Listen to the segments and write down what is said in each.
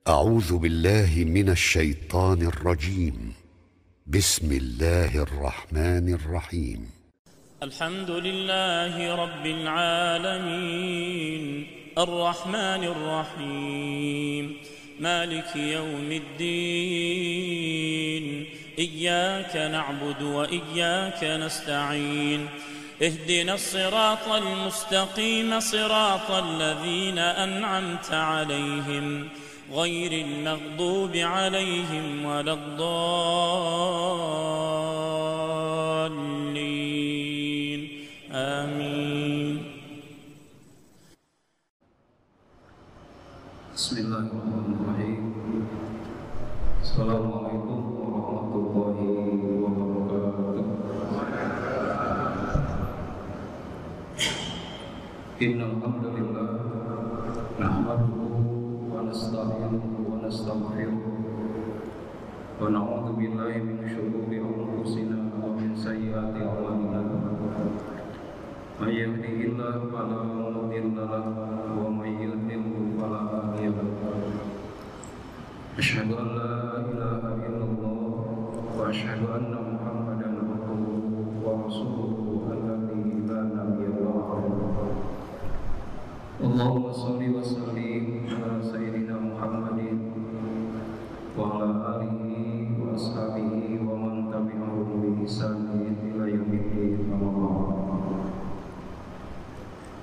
أعوذ بالله من الشيطان الرجيم. بسم الله الرحمن الرحيم. الحمد لله رب العالمين الرحمن الرحيم مالك يوم الدين إياك نعبد وإياك نستعين اهدنا الصراط المستقيم صراط الذين أنعمت عليهم غير المغضوب عليهم ولا الضالين آمين. بسم الله الرحمن الرحيم. السلام عليكم ورحمة الله وبركاته. إن الحمد لله نحمده ونستعينه ونستغفره ونعوذ بالله من شرور أنفسنا ومن سيئات أعمالنا. من يهده الله فلا مضل له ومن يضلل فلا هادي له. أشهد أن لا إله إلا الله وأشهد أن محمدا عبده ورسوله الذي لا نبي بعده. اللهم صل وسلم على سيدنا محمد وعلى آله وأصحابه ومن تبعهم بإحسان إلى يوم الدين. أما بعد.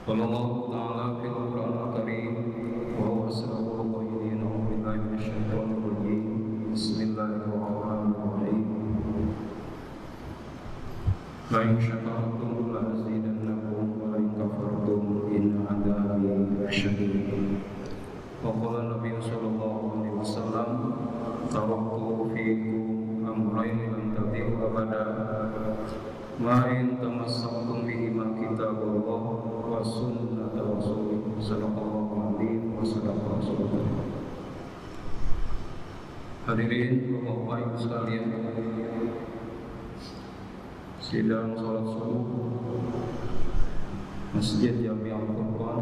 قال الله تعالى في القرآن الكريم وهو أصدق القائلين أعوذ بالله من الشيطان الرجيم. بسم الله الرحمن الرحيم. لئن شكرتم لأزيدنكم ولئن كفرتم إن عذابي لشديد. وقال النبي صلى الله عليه وسلم تركت فيكم أمرين لن تضلوا أبدا ما إن تمسكتم بهما كتاب الله وسنة رسوله صدق الله العظيم وصدق رسوله. Hadirin Bapak Ibu sekalian, sidang sholat subuh Masjid Jami Al-Qur'an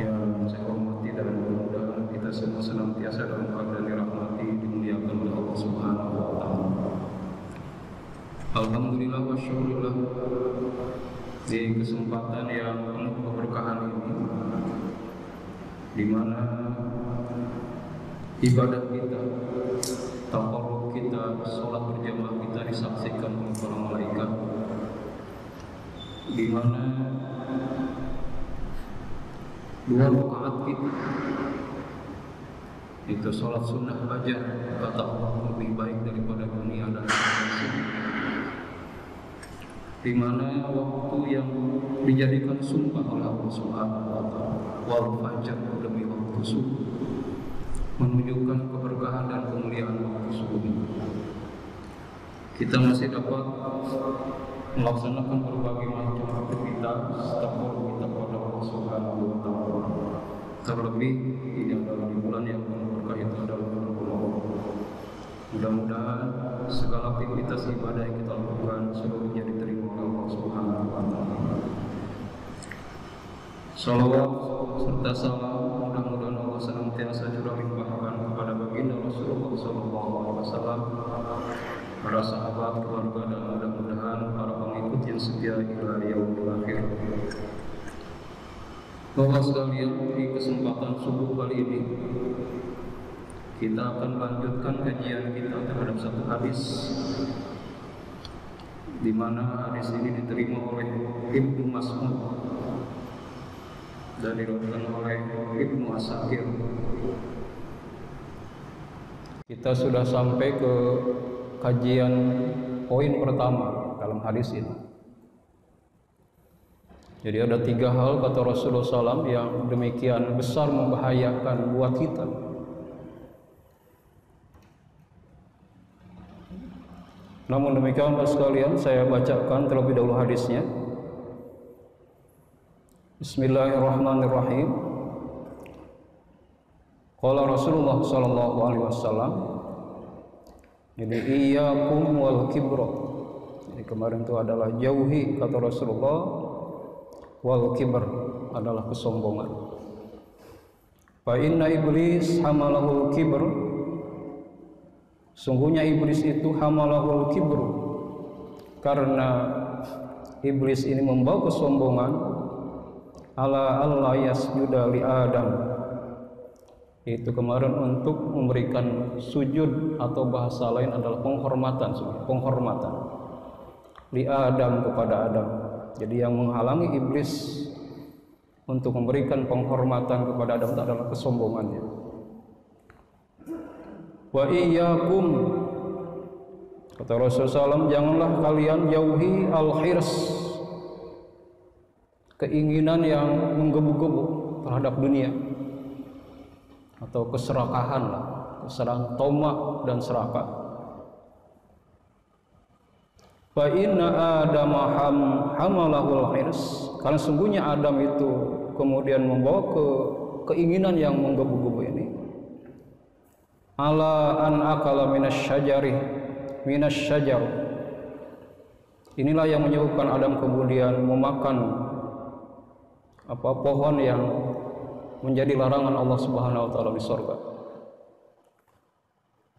yang saya hormati dan mudah-mudahan kita semua senantiasa dalam keadaan dirahmati, dimuliakan oleh Allah Subhanahu wa taala. Alhamdulillah wa syukurillah, di kesempatan yang penuh keberkahan ini, di mana ibadah kita, taqarrub kita, sholat berjamaah kita disaksikan oleh para malaikat, di mana dua rakaat kita itu sholat sunnah fajar, kata Allah lebih baik daripada dunia dan akhirat, di mana waktu yang dijadikan sumpah oleh Allah Subhanahu wa taala, wal fajar, demi waktu subuh, menunjukkan keberkahan dan kemuliaan waktu subuh ini. Kita masih dapat melaksanakan berbagai macam aktivitas taqarrub kita kepada Allah Subhanahu wa taala. Terlebih ini adalah di bulan yang penuh berkah, itu adalah bulan Ramadan. Mudah-mudahan segala aktivitas ibadah yang kita lakukan seluruhnya diterima oleh Allah Subhanahu wa taala. Salawat serta salam mudah-mudahan Allah senantiasa curah limpahkan kepada baginda Rasulullah sallallahu alaihi wasallam, para sahabat, keluarga, dan mudah-mudahan para pengikut yang setia hingga yaumil akhir. Bapak sekalian, di kesempatan subuh kali ini kita akan lanjutkan kajian kita terhadap satu hadis, di mana hadis ini diterima oleh Ibnu Mas'ud dan diriwayatkan oleh Ibnu Asakir. Kita sudah sampai ke kajian poin pertama dalam hadis ini. Jadi ada 3 hal kata Rasulullah SAW yang demikian besar membahayakan buat kita. Namun demikian Bapak sekalian, saya bacakan terlebih dahulu hadisnya. Bismillahirrahmanirrahim. Qala Rasulullah sallallahu alaihi wasallam, jadi iyyakum wal kibra. Jadi kemarin itu adalah jauhi kata Rasulullah, wal kibr adalah kesombongan. Fa inna iblis hamalahul kibr, sungguhnya iblis itu hamalahul kibr, karena iblis ini membawa kesombongan, ala Allah yasjuda li Adam, itu kemarin untuk memberikan sujud atau bahasa lain adalah penghormatan li Adam kepada Adam. Jadi yang menghalangi iblis untuk memberikan penghormatan kepada Adam itu adalah kesombongannya. Wa iyyakum, kata Rasulullah SAW, janganlah kalian jauhi al-hirs, keinginan yang menggebu-gebu terhadap dunia, atau keserakahan lah, keserakahan, tamak dan serakah. Fa inna Adam hamalahul hirs, karena sungguhnya Adam itu kemudian membawa keinginan yang menggebu-gebu ini, ala an akala minasyajar. Inilah yang menyebabkan Adam kemudian memakan pohon yang menjadi larangan Allah Subhanahu wa taala di surga.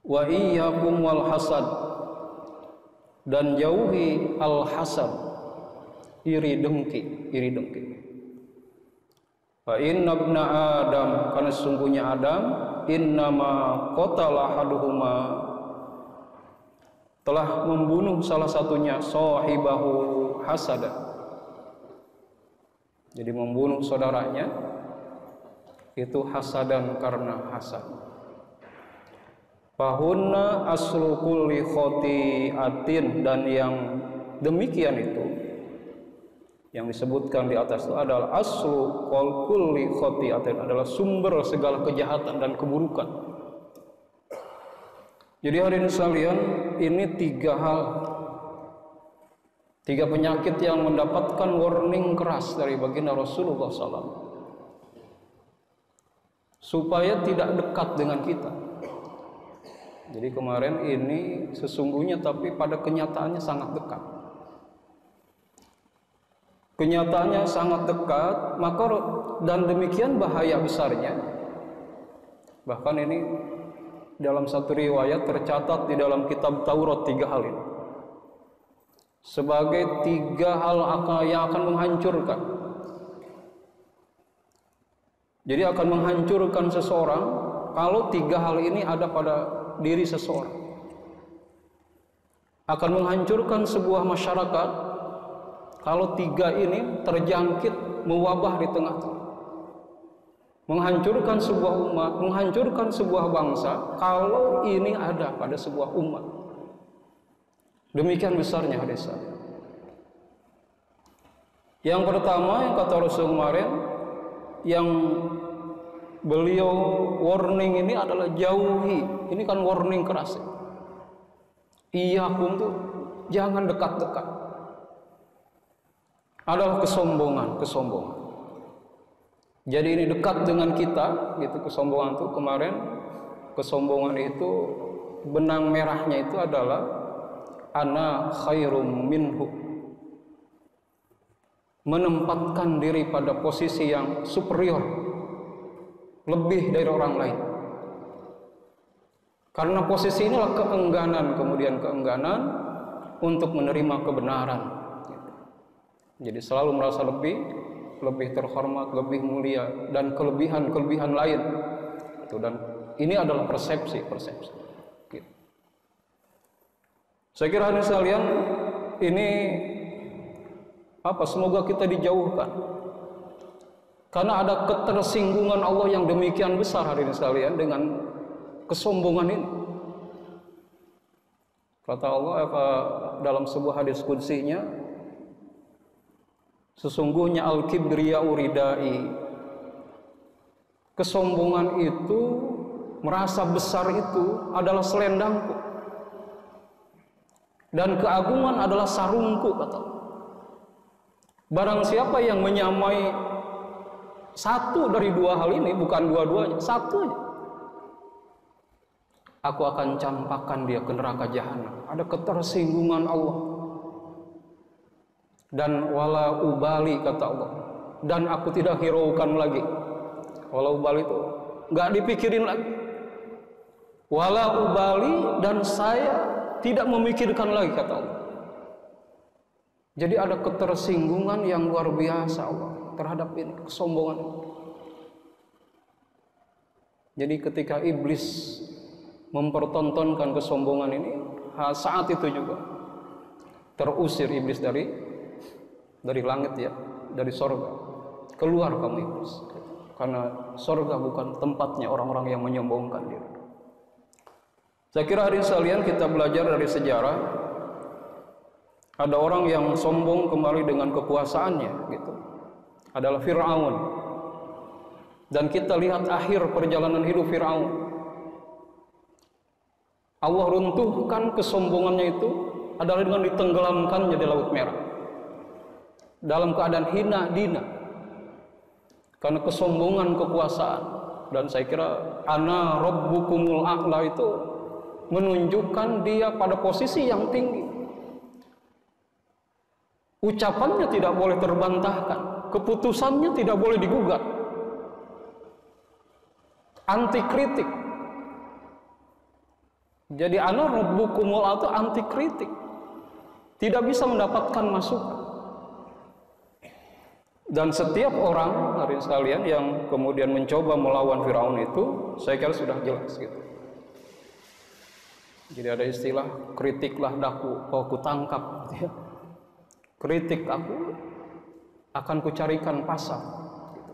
Wa iyyakum wal hasad, dan jauhi al hasad, iri dengki. Fa inna ibna Adam, karena sesungguhnya Adam, innama qatala ahaduhuma, telah membunuh salah satunya, sahibahu hasada, jadi membunuh saudaranya itu hasadan, karena hasad. Fahunna aslu kulli khotiatin, dan yang demikian itu yang disebutkan di atas itu adalah aslu kulli khotiatin, adalah sumber segala kejahatan dan keburukan. Jadi hadirin sekalian, ini tiga penyakit yang mendapatkan warning keras dari baginda Rasulullah SAW, supaya tidak dekat dengan kita. Jadi kemarin ini sesungguhnya, tapi pada kenyataannya sangat dekat. Kenyataannya sangat dekat, maka dan demikian bahaya besarnya. Bahkan ini dalam satu riwayat tercatat di dalam kitab Taurat 3 hal ini sebagai 3 hal yang akan menghancurkan. Jadi akan menghancurkan seseorang kalau 3 hal ini ada pada diri seseorang. Akan menghancurkan sebuah masyarakat kalau 3 ini terjangkit, mewabah di tengah-tengah. Menghancurkan sebuah umat, menghancurkan sebuah bangsa kalau ini ada pada sebuah umat. Demikian besarnya hadis. Yang pertama yang kata Rasul kemarin, yang beliau warning ini adalah jauhi. Ini kan warning keras. Iyyakum tuh jangan dekat-dekat. Adalah kesombongan. Jadi ini dekat dengan kita, gitu. Kesombongan itu kemarin, kesombongan itu benang merahnya itu adalah ana khairum minhu, menempatkan diri pada posisi yang superior, lebih dari orang lain. Karena posisi inilah keengganan, kemudian keengganan untuk menerima kebenaran. Jadi selalu merasa lebih terhormat, lebih mulia, dan kelebihan lain. Dan ini adalah persepsi. Gitu. Saya kira hadirin sekalian, ini semoga kita dijauhkan. Karena ada ketersinggungan Allah yang demikian besar hadirin sekalian dengan kesombongan ini. Kata Allah dalam sebuah hadis qudsinya, sesungguhnya al-kibriya'u ridai, kesombongan itu, merasa besar itu adalah selendangku, dan keagungan adalah sarungku, kata. Barang siapa yang menyamai satu dari 2 hal ini, bukan dua-duanya, satu aja, aku akan campakkan dia ke neraka jahanam. Ada ketersinggungan Allah. Dan wala ubali, kata Allah, dan aku tidak hiraukan lagi. Wala ubali itu nggak dipikirin lagi. Wala ubali, dan saya tidak memikirkan lagi, kata Allah. Jadi ada ketersinggungan yang luar biasa Allah terhadap ini, kesombongan. Jadi ketika iblis mempertontonkan kesombongan ini, saat itu juga terusir iblis dari langit ya, dari sorga. Keluar kamu iblis, karena sorga bukan tempatnya orang-orang yang menyombongkan diri. Saya kira hari sekalian kita belajar dari sejarah, ada orang yang sombong kembali dengan kekuasaannya, gitu. Adalah Fir'aun. Dan kita lihat akhir perjalanan hidup Fir'aun. Allah runtuhkan kesombongannya itu adalah dengan ditenggelamkannya di Laut Merah, dalam keadaan hina dina karena kesombongan kekuasaan. Dan saya kira ana rabbukumul a'la itu menunjukkan dia pada posisi yang tinggi. Ucapannya tidak boleh terbantahkan, keputusannya tidak boleh digugat, anti kritik. Jadi ana rabbukumul a'la itu anti kritik, tidak bisa mendapatkan masukan. Dan setiap orang hari sekalian yang kemudian mencoba melawan Firaun itu, saya kira sudah jelas gitu. Jadi ada istilah kritiklah daku, kau kutangkap, gitu ya. Kritik aku akan kucarikan pasar. Gitu.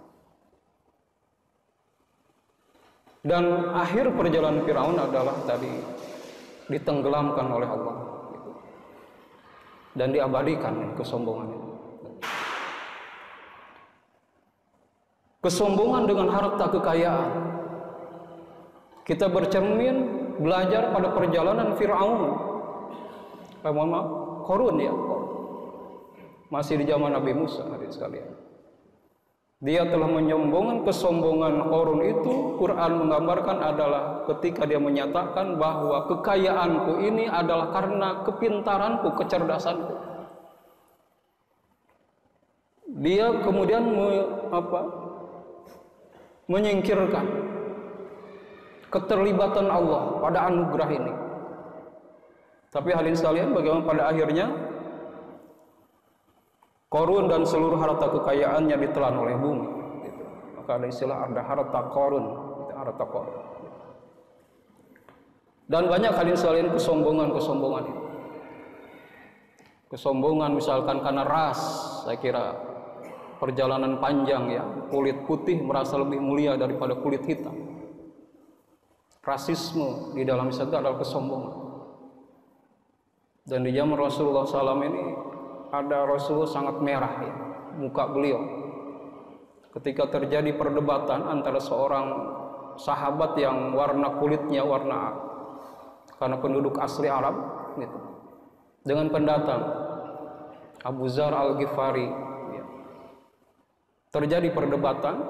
Dan akhir perjalanan Firaun adalah tadi ditenggelamkan oleh Allah, gitu. Dan diabadikan kesombongan itu. Kesombongan dengan harta kekayaan. Kita bercermin belajar pada perjalanan Fir'aun. Qarun ya. Masih di zaman Nabi Musa, hadirin sekalian. Dia telah menyombongkan kesombongan Qarun itu. Quran menggambarkan adalah ketika dia menyatakan bahwa kekayaanku ini adalah karena kepintaranku, kecerdasanku. Dia kemudian menyingkirkan keterlibatan Allah pada anugerah ini. Tapi hadirin sekalian, bagaimana pada akhirnya Qarun dan seluruh harta kekayaannya ditelan oleh bumi, gitu. Maka ada istilah ada harta Qarun, harta Qarun. Dan banyak hadirin sekalian kesombongan itu. Kesombongan misalkan karena ras, saya kira perjalanan panjang ya, kulit putih merasa lebih mulia daripada kulit hitam. Rasisme di dalam Islam itu adalah kesombongan. Dan di zaman Rasulullah SAW ini ada Rasulullah sangat merah ya, muka beliau. Ketika terjadi perdebatan antara seorang sahabat yang warna kulitnya warna karena penduduk asli Arab, gitu, dengan pendatang Abu Dzar Al-Ghifari. Terjadi perdebatan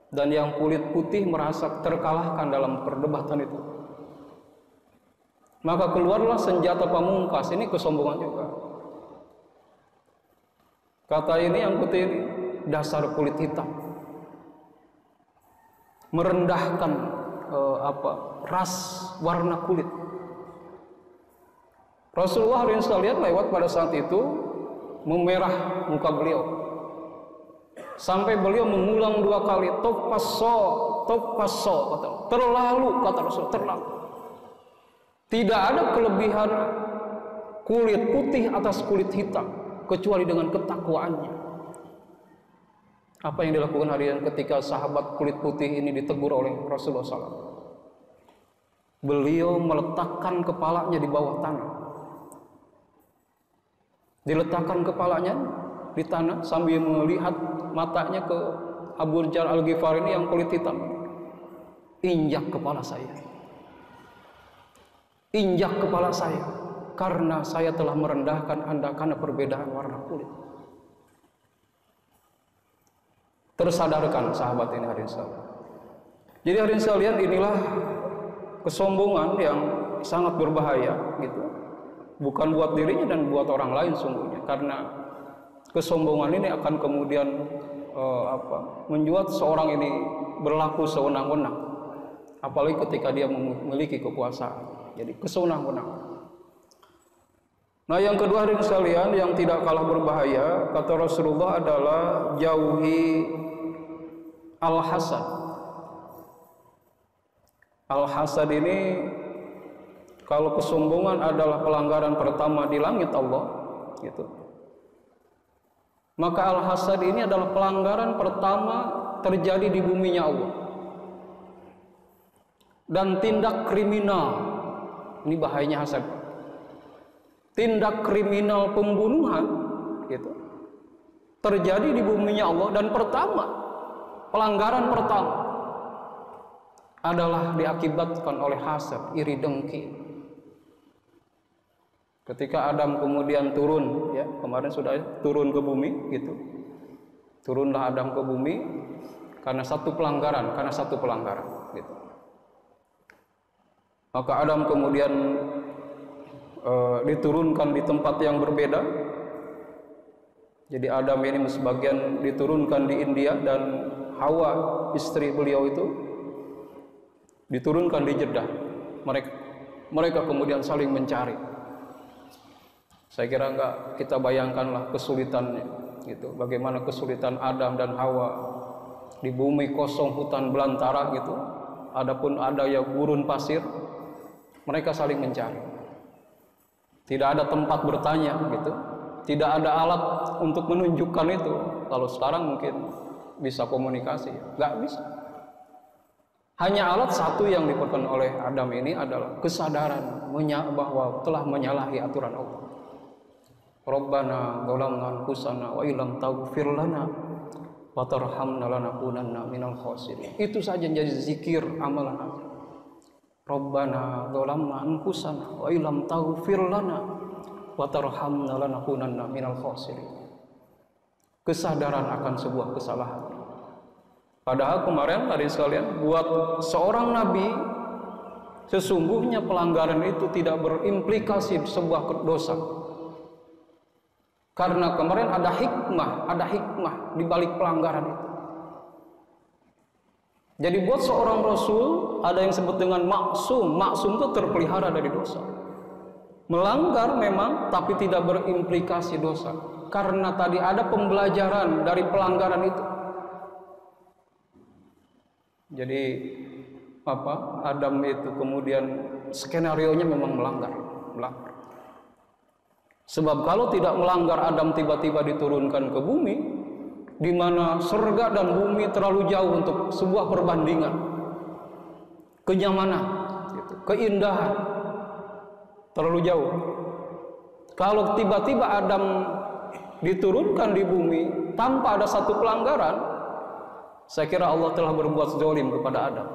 dan yang kulit putih merasa terkalahkan dalam perdebatan itu. Maka keluarlah senjata pamungkas, ini kesombongan juga. Kata ini yang putih ini, dasar kulit hitam. Merendahkan ras warna kulit. Rasulullah SAW lewat pada saat itu memerah muka beliau. Sampai beliau mengulang 2 kali, topaso, kata terlalu, kata Rasul, terlalu. Tidak ada kelebihan kulit putih atas kulit hitam kecuali dengan ketakwaannya. Apa yang dilakukan harian ketika sahabat kulit putih ini ditegur oleh Rasulullah SAW? Beliau meletakkan kepalanya di bawah tanah. Diletakkan kepalanya di tanah sambil melihat matanya ke Abu Dzar Al-Ghifari ini yang kulit hitam. Injak kepala saya. Injak kepala saya karena saya telah merendahkan Anda karena perbedaan warna kulit. Tersadarkan sahabat ini hadirin sekalian. Jadi hadirin sekalian, inilah kesombongan yang sangat berbahaya gitu. Bukan buat dirinya dan buat orang lain sungguhnya, karena kesombongan ini akan kemudian membuat seorang ini berlaku sewenang-wenang, apalagi ketika dia memiliki kekuasaan. Jadi kesewenang-wenangan. Nah, yang kedua hadirin sekalian yang tidak kalah berbahaya kata Rasulullah adalah jauhi al-hasad. Al-hasad ini, kalau kesombongan adalah pelanggaran pertama di langit Allah, gitu, maka al-hasad ini adalah pelanggaran pertama terjadi di buminya Allah. Dan tindak kriminal, ini bahayanya hasad. Tindak kriminal pembunuhan, gitu, terjadi di buminya Allah, dan pelanggaran pertama adalah diakibatkan oleh hasad, iri dengki. Ketika Adam kemudian turun, ya kemarin sudah turun ke bumi, gitu, turunlah Adam ke bumi karena satu pelanggaran, gitu. Maka Adam kemudian diturunkan di tempat yang berbeda. Jadi Adam ini sebagian diturunkan di India, dan Hawa istri beliau itu diturunkan di Jeddah. Mereka kemudian saling mencari. Saya kira enggak kita bayangkanlah kesulitannya, gitu. Bagaimana kesulitan Adam dan Hawa di bumi kosong, hutan belantara, gitu. Adapun ada yang gurun pasir, mereka saling mencari. Tidak ada tempat bertanya, gitu. Tidak ada alat untuk menunjukkan itu. Kalau sekarang mungkin bisa komunikasi, nggak bisa. Hanya alat satu yang diperlukan oleh Adam ini adalah kesadaran bahwa telah menyalahi aturan Allah. Rabbana zalamna anfusana wa illam taghfir lana wa tarhamna lanakunanna minal khasirin. Itu saja jadi zikir amalan. Rabbana zalamna anfusana wa illam taghfir lana wa tarhamna lanakunanna minal khasirin. Kesadaran akan sebuah kesalahan. Padahal kemarin tadi sekalian, buat seorang nabi sesungguhnya pelanggaran itu tidak berimplikasi sebuah dosa. Karena kemarin ada hikmah di balik pelanggaran itu. Jadi buat seorang rasul ada yang disebut dengan maksum. Maksum itu terpelihara dari dosa. Melanggar memang, tapi tidak berimplikasi dosa. Karena tadi ada pembelajaran dari pelanggaran itu. Jadi Adam itu kemudian skenarionya memang melanggar. Sebab kalau tidak melanggar, Adam tiba-tiba diturunkan ke bumi, di mana surga dan bumi terlalu jauh untuk sebuah perbandingan. Kenyamanan, gitu, keindahan, terlalu jauh. Kalau tiba-tiba Adam diturunkan di bumi tanpa ada satu pelanggaran, saya kira Allah telah berbuat zalim kepada Adam.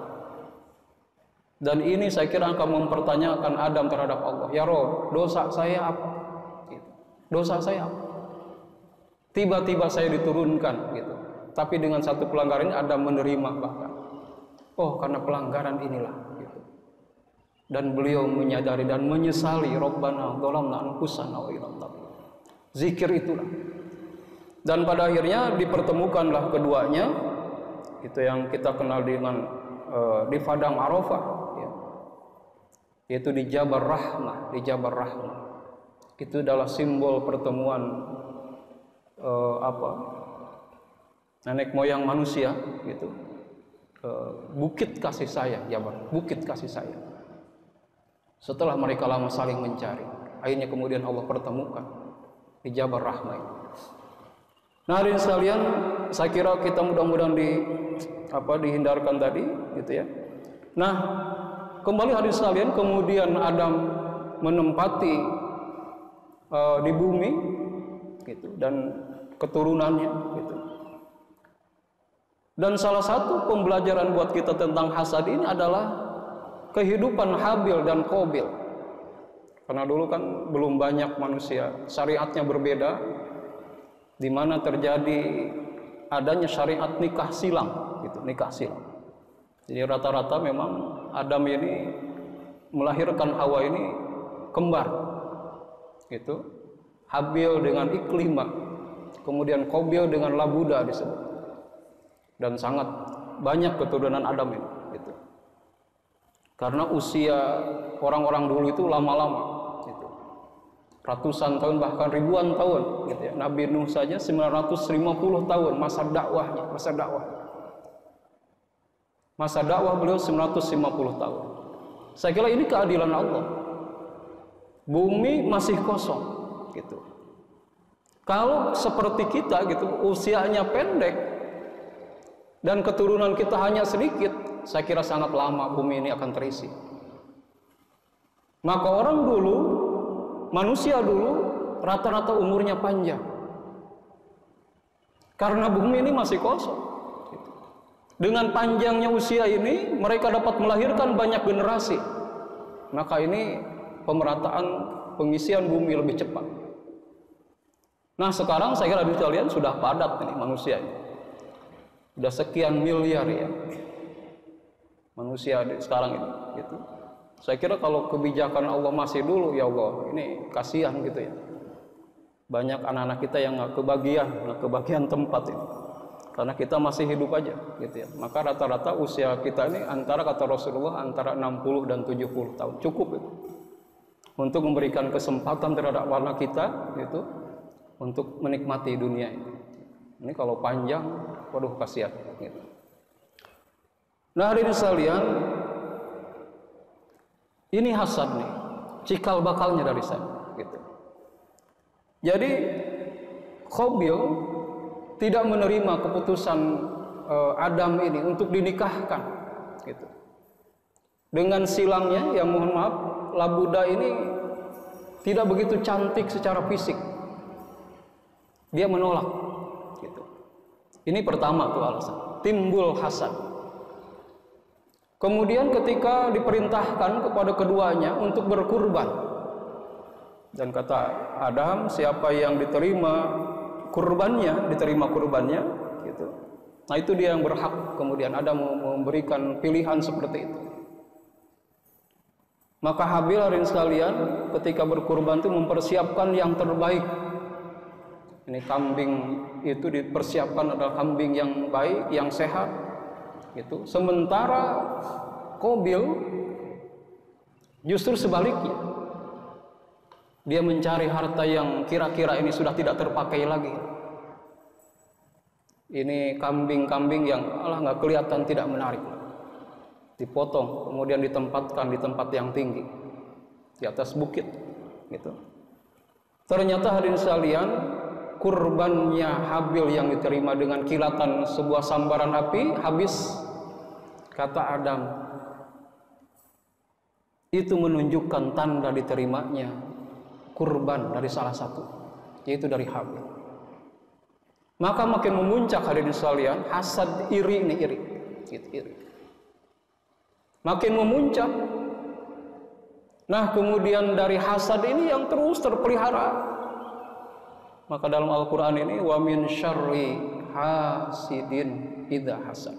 Dan ini saya kira akan mempertanyakan Adam terhadap Allah. Ya Rob, dosa saya apa? Dosa saya apa? Tiba-tiba saya diturunkan, gitu. Tapi dengan satu pelanggaran ini Adam menerima bahkan. Oh, karena pelanggaran inilah, gitu. Dan beliau menyadari dan menyesali. Rabbana zalamna anfusana wa illam taghfir. Zikir itulah. Dan pada akhirnya dipertemukanlah keduanya. Itu yang kita kenal dengan di Padang Arafah, ya. Yaitu di Jabal Rahmah, Itu adalah simbol pertemuan nenek moyang manusia, gitu. Bukit kasih sayang, bukit kasih sayang. Setelah mereka lama saling mencari, akhirnya kemudian Allah pertemukan di Jabal Rahmah. Nah, hadirin sekalian, saya kira kita mudah-mudahan dihindarkan tadi, gitu ya. Nah, kembali hadirin sekalian, kemudian Adam menempati di bumi, gitu, dan keturunannya, gitu. Dan salah satu pembelajaran buat kita tentang hasad ini adalah kehidupan Habil dan Qabil. Karena dulu kan belum banyak manusia, syariatnya berbeda, di mana terjadi adanya syariat nikah silang, gitu, nikah silang. Jadi rata-rata memang Adam ini melahirkan Hawa ini kembar, gitu. Habil dengan Iklimah, kemudian Qabil dengan Labuda disebut. Dan sangat banyak keturunan Adam ini, gitu. Karena usia orang-orang dulu itu lama-lama, gitu. Ratusan tahun bahkan ribuan tahun, gitu ya. Nabi Nuh saja 950 tahun masa dakwahnya, masa dakwah beliau 950 tahun. Saya kira ini keadilan Allah. Bumi masih kosong, gitu. Kalau seperti kita, gitu, usianya pendek dan keturunan kita hanya sedikit, saya kira sangat lama bumi ini akan terisi. Maka orang dulu, manusia dulu, rata-rata umurnya panjang. Karena bumi ini masih kosong. Dengan panjangnya usia ini, mereka dapat melahirkan banyak generasi. Maka ini pemerataan pengisian bumi lebih cepat. Nah sekarang saya kira di kalian sudah padat ini manusia ini. Sudah sekian miliar ya manusia sekarang ini, gitu. Saya kira kalau kebijakan Allah masih dulu, ya Allah, ini kasihan gitu ya. Banyak anak-anak kita yang nggak kebagian tempat ini. Karena kita masih hidup aja, gitu ya. Maka rata-rata usia kita ini antara, kata Rasulullah, antara 60 dan 70 tahun. Cukup gitu. Untuk memberikan kesempatan terhadap anak kita, gitu, untuk menikmati dunia ini. Ini kalau panjang, waduh kasihan, gitu. Nah hadirin sekalian, ini hasad nih, cikal bakalnya dari saya, gitu. Jadi Qabil tidak menerima keputusan Adam ini untuk dinikahkan, gitu. Dengan silangnya, yang mohon maaf, Labuda ini tidak begitu cantik secara fisik. Dia menolak, gitu. Ini pertama tuh alasan, timbul hasad. Kemudian ketika diperintahkan kepada keduanya untuk berkurban, dan kata Adam, siapa yang diterima kurbannya, gitu. Nah itu dia yang berhak. Kemudian Adam memberikan pilihan seperti itu. Maka Habil, hadirin sekalian, ketika berkurban itu mempersiapkan yang terbaik. Ini kambing itu dipersiapkan adalah kambing yang baik, yang sehat, gitu. Sementara Qabil justru sebaliknya, dia mencari harta yang kira-kira ini sudah tidak terpakai lagi. Ini kambing-kambing yang nggak kelihatan, tidak menarik, dipotong kemudian ditempatkan di tempat yang tinggi di atas bukit, gitu. Ternyata hadirin sekalian, kurbannya Habil yang diterima dengan kilatan sebuah sambaran api habis. Kata Adam, itu menunjukkan tanda diterimanya kurban dari salah satu, yaitu dari Habil. Maka makin memuncak hadirin sekalian, hasad, iri ini, iri. Makin memuncak. Nah kemudian dari hasad ini yang terus terpelihara. Maka dalam Al-Quran ini, wa min syarri hasidin idza hasad.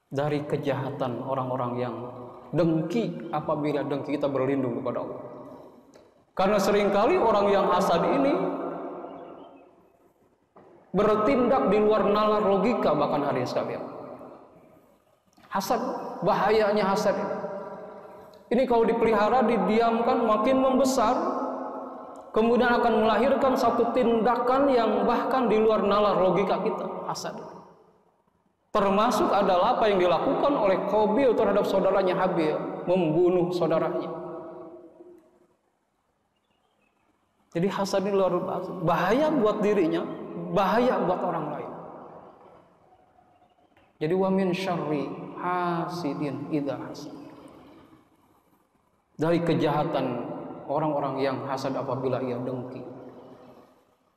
Dari kejahatan orang-orang yang dengki, apabila dengki, kita berlindung kepada Allah. Karena seringkali orang yang hasad ini bertindak di luar nalar logika, bahkan hadirin sekalian. Hasad, bahayanya hasad ini kalau dipelihara, didiamkan, makin membesar, kemudian akan melahirkan satu tindakan yang bahkan di luar nalar logika kita. Hasad termasuk adalah apa yang dilakukan oleh Qabil terhadap saudaranya Habil, membunuh saudaranya. Jadi hasad ini luar biasa, bahaya buat dirinya, bahaya buat orang lain. Jadi wa min syarri hasidin idza hasad. Dari kejahatan orang-orang yang hasad apabila ia dengki.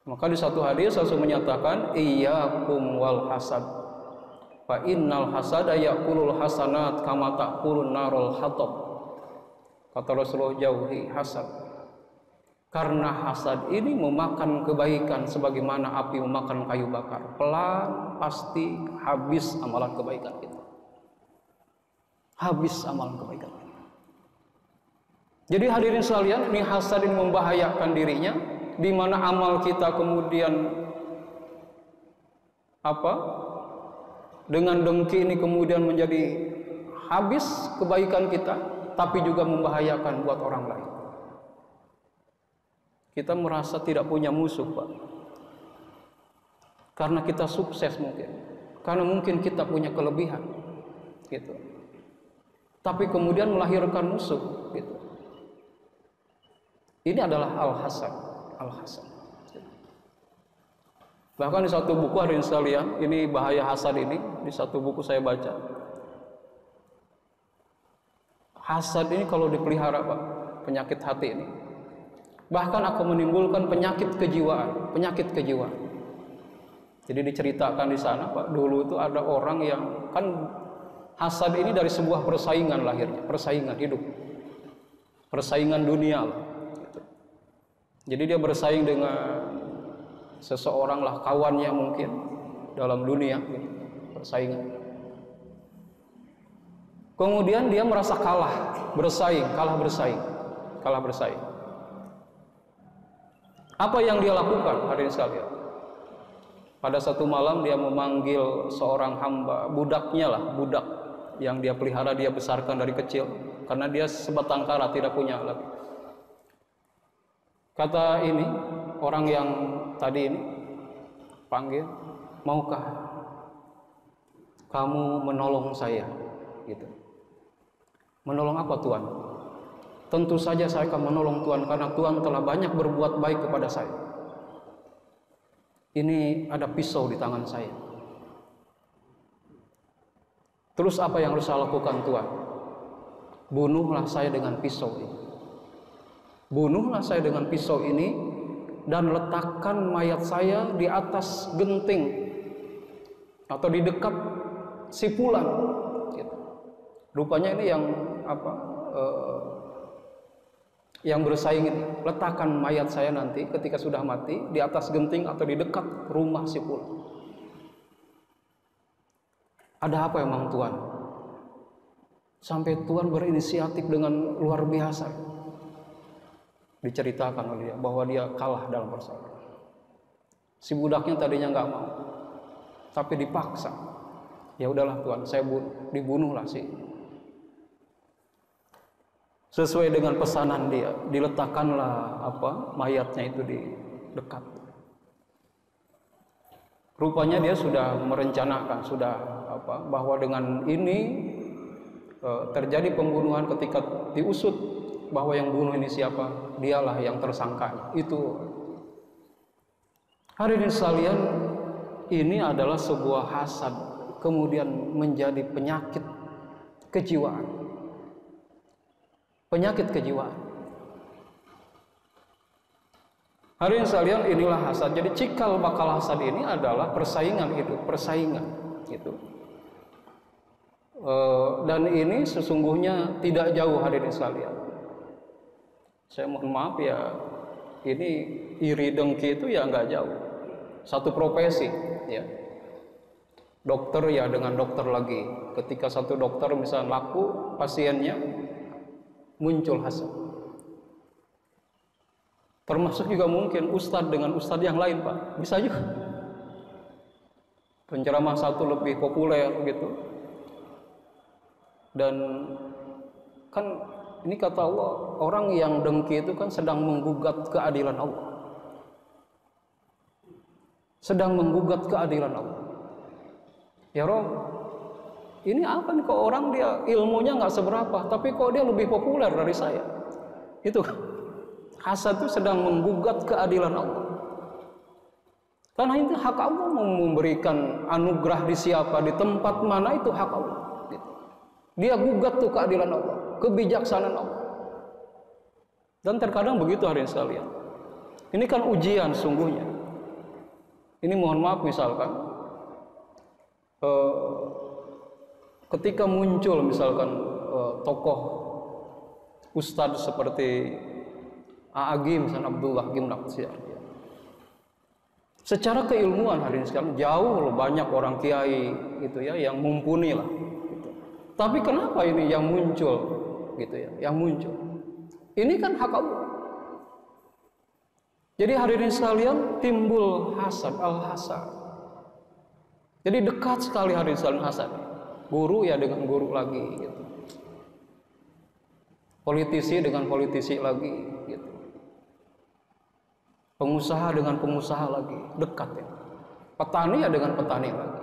Maka di satu hadis Rasul menyatakan, iyyakum wal hasad, fa innal hasada ya'kulul hasanat kama ta'kulun narul hatab. Kata Rasulullah, jauhi hasad, karena hasad ini memakan kebaikan sebagaimana api memakan kayu bakar. Pelan pasti habis amalan kebaikan kita. Habis amalan kebaikan kita. Jadi hadirin sekalian, ini hasad ini membahayakan dirinya, di mana amal kita kemudian Dengan dengki ini kemudian menjadi habis kebaikan kita, tapi juga membahayakan buat orang lain. Kita merasa tidak punya musuh, Pak. Karena kita sukses mungkin. Karena mungkin kita punya kelebihan. Gitu. Tapi kemudian melahirkan musuh, gitu. Ini adalah al-hasad, al-hasad. Bahkan di satu buku hadirin sekalian, ini bahaya hasad ini, di satu buku saya baca. Hasad ini kalau dipelihara, Pak, penyakit hati ini, bahkan akan menimbulkan penyakit kejiwaan, penyakit kejiwaan. Jadi diceritakan di sana, Pak, dulu itu ada orang yang kan hasad ini dari sebuah persaingan lahirnya, persaingan hidup, persaingan dunia lah. Jadi dia bersaing dengan seseorang lah, kawannya mungkin dalam dunia, gitu, persaingan. Kemudian dia merasa kalah bersaing. Apa yang dia lakukan hadirin sekalian? Pada satu malam dia memanggil seorang hamba, budaknya lah, budak yang dia pelihara, dia besarkan dari kecil, karena dia sebatang kara, tidak punya lagi. Kata ini, orang yang tadi ini panggil, maukah kamu menolong saya? Gitu. Menolong apa Tuhan? Tentu saja saya akan menolong Tuhan, karena Tuhan telah banyak berbuat baik kepada saya. Ini ada pisau di tangan saya. Terus apa yang harus saya lakukan Tuhan? Bunuhlah saya dengan pisau ini. Bunuhlah saya dengan pisau ini dan letakkan mayat saya di atas genting atau di dekat sipulan. Gitu. Rupanya ini yang yang bersaing ini, letakkan mayat saya nanti ketika sudah mati di atas genting atau di dekat rumah sipulan. Ada apa emang Tuhan? Sampai Tuhan berinisiatif dengan luar biasa. Diceritakan oleh dia bahwa dia kalah dalam persaingan. Si budaknya tadinya nggak mau, tapi dipaksa. Ya udahlah Tuhan, saya dibunuhlah sih. Sesuai dengan pesanan dia, diletakkanlah mayatnya itu di dekat. Rupanya dia sudah merencanakan, bahwa dengan ini terjadi pembunuhan. Ketika diusut bahwa yang bunuh ini siapa, dialah yang tersangkanya. Itu hadirin sekalian, ini adalah sebuah hasad kemudian menjadi penyakit kejiwaan. Penyakit kejiwaan. Hadirin sekalian, inilah hasad. Jadi cikal bakal hasad ini adalah persaingan hidup, persaingan gitu. Dan ini sesungguhnya tidak jauh hadirin sekalian. Saya mohon maaf ya, ini iri dengki itu ya nggak jauh. Satu profesi, ya. Dokter ya dengan dokter lagi. Ketika satu dokter misalnya laku, pasiennya muncul hasad. Termasuk juga mungkin ustadz dengan ustadz yang lain, Pak. Bisa juga. Penceramah satu lebih populer gitu. Dan kan ini kata Allah, orang yang dengki itu kan sedang menggugat keadilan Allah. Sedang menggugat keadilan Allah. Ya Rob, ini apa nih, kok orang dia ilmunya nggak seberapa, tapi kok dia lebih populer dari saya. Itu hasad itu sedang menggugat keadilan Allah. Karena itu hak Allah, mau memberikan anugerah di siapa, di tempat mana, itu hak Allah. Dia gugat tuh keadilan Allah, kebijaksanaan Allah. Dan terkadang begitu hadirin sekalian. Ini kan ujian sungguhnya. Ini mohon maaf misalkan ketika muncul misalkan tokoh ustadz seperti A'agi misalnya Abdullah Gimnasia. Secara keilmuan hadirin sekalian jauh banyak orang kiai gitu ya yang mumpuni lah. Tapi kenapa ini yang muncul gitu ya, yang muncul? Ini kan hak Allah. Jadi hadirin sekalian, timbul hasad, al-hasad. Jadi dekat sekali hadirin sekalian hasad. Guru ya dengan guru lagi gitu. Politisi dengan politisi lagi gitu. Pengusaha dengan pengusaha lagi, dekat ya. Petani ya dengan petani lagi.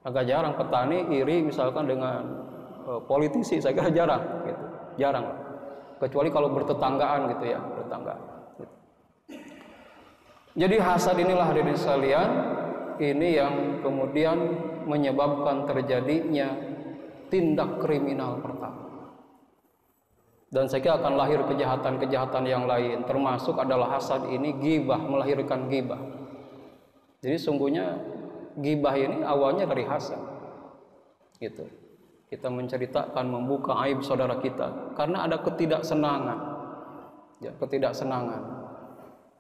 Agak jarang petani iri misalkan dengan politisi, saya kira jarang gitu. Jarang lah. Kecuali kalau bertetanggaan gitu ya, bertetanggaan. Gitu. Jadi hasad inilah hadirin sekalian, ini yang kemudian menyebabkan terjadinya tindak kriminal pertama. Dan saya kira akan lahir kejahatan-kejahatan yang lain, termasuk adalah hasad ini ghibah, melahirkan ghibah. Jadi sungguhnya ghibah ini awalnya dari hasad. Gitu. Kita menceritakan, membuka aib saudara kita karena ada ketidaksenangan. Ya, ketidaksenangan.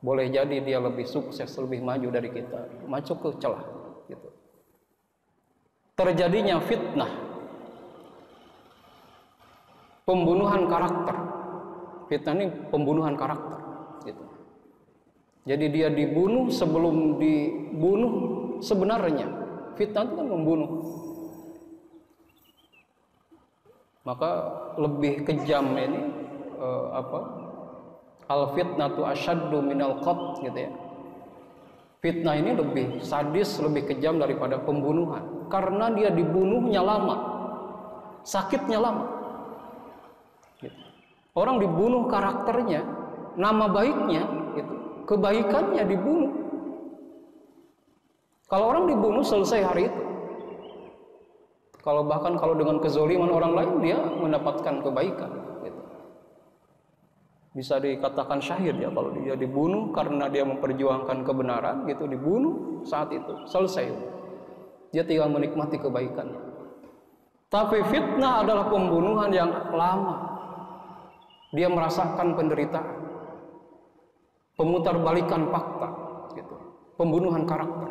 Boleh jadi dia lebih sukses, lebih maju dari kita, masuk ke celah gitu. Terjadinya fitnah, pembunuhan karakter. Fitnah ini pembunuhan karakter gitu. Jadi dia dibunuh sebelum dibunuh sebenarnya. Fitnah itu kan membunuh. Maka lebih kejam ini al fitnatu asyaddu minal qat gitu ya. Fitnah ini lebih sadis, lebih kejam daripada pembunuhan karena dia dibunuhnya lama, sakitnya lama. Gitu. Orang dibunuh karakternya, nama baiknya, gitu. Kebaikannya dibunuh. Kalau orang dibunuh selesai hari itu. Kalau bahkan kalau dengan kezoliman orang lain dia mendapatkan kebaikan. Gitu. Bisa dikatakan syahid ya kalau dia dibunuh karena dia memperjuangkan kebenaran, gitu dibunuh saat itu selesai. Dia tinggal menikmati kebaikannya. Tapi fitnah adalah pembunuhan yang lama. Dia merasakan penderitaan, pemutarbalikan fakta, gitu. Pembunuhan karakter.